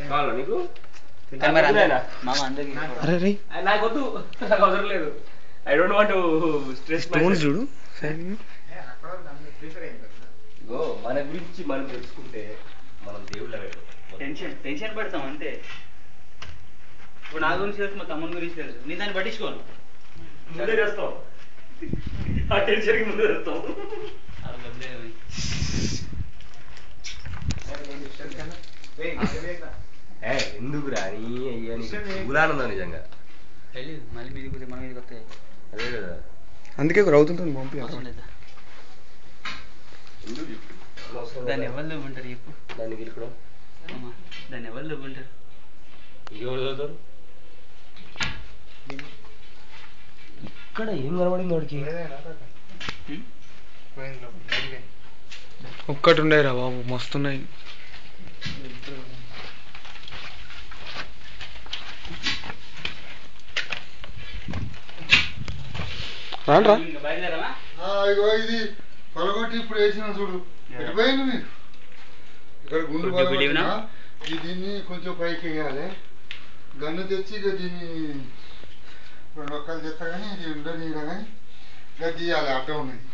కావాలా నీకు నాకు వద్దు, నాకు అవసరం లేదు. I don't want to stress చూడు. మన గురించి మనం తెలుసుకుంటే మనం దేవుళ్ళ టెన్షన్ పడతాం అంతే. ఇప్పుడు నా గురించి తెలుసు, మా తమ్ముని గురించి తెలుసు, నేను దాన్ని పట్టించుకోను. ముందే చేస్తాం, ఆ టెన్షన్కి ముందే చేస్తాం. ఎందుకు రాని అయ్యా గులానందా నిజంగా మళ్ళీ మీది మన మీదకి వస్తాయి. అదే కదా, అందుకే అవుతుంటుంది పంపి. దాన్ని ఎవరు ఉంటారు చెప్పు, దాన్ని గెలుకడం, దాన్ని ఎవరు ఉంటారు, ఇంకెవరు చదువుతారు? ఇక్కడ ఏం కనబడింది వాడికి? ఒక్కటి ఉండేరా బాబు, మస్తున్నాయి. ఇది పొలగొట్టి ఇప్పుడు వేసిన చూడు, ఎటుపోయింది మీరు? ఇక్కడ గుండు పొలగొట్టినా దీన్ని కొంచెం పైకి వేయాలి. గన్ను తెచ్చి ఇక దీన్ని 2 ఒక్కలు తెస్తా కానీ ఇది ఉండనీయడం కానీ ఇక తీయాలి. అడ్డం ఉన్నది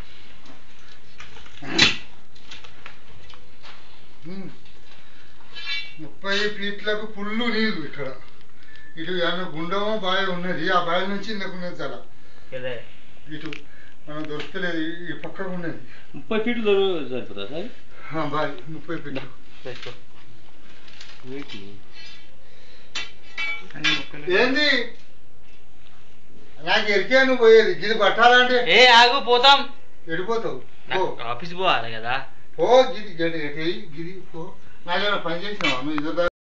30 ఫీట్లకు పుల్లు నీళ్ళు. ఇక్కడ ఇటు ఏమన్నా గుండమో బావి ఉన్నది, ఆ బావి నుంచి ఇందకున్నది చాలా. ఇటు మనం దొరకలేదు, ఈ పక్కకు ఉన్నది. 30 ఫీట్లు సరిపోతా సార్? బావి 30 ఫీట్లు. ఏంది నాకు ఎరికే నువ్వు పోయేది? గిది పట్టాలంటే ఏ ఆగు పోతాం. ఎడిపోతావు? ఆఫీస్ పోవాలి కదా. పో గిది గిది గిది పో. నాకేమైనా పని చేసినావా నువ్వు?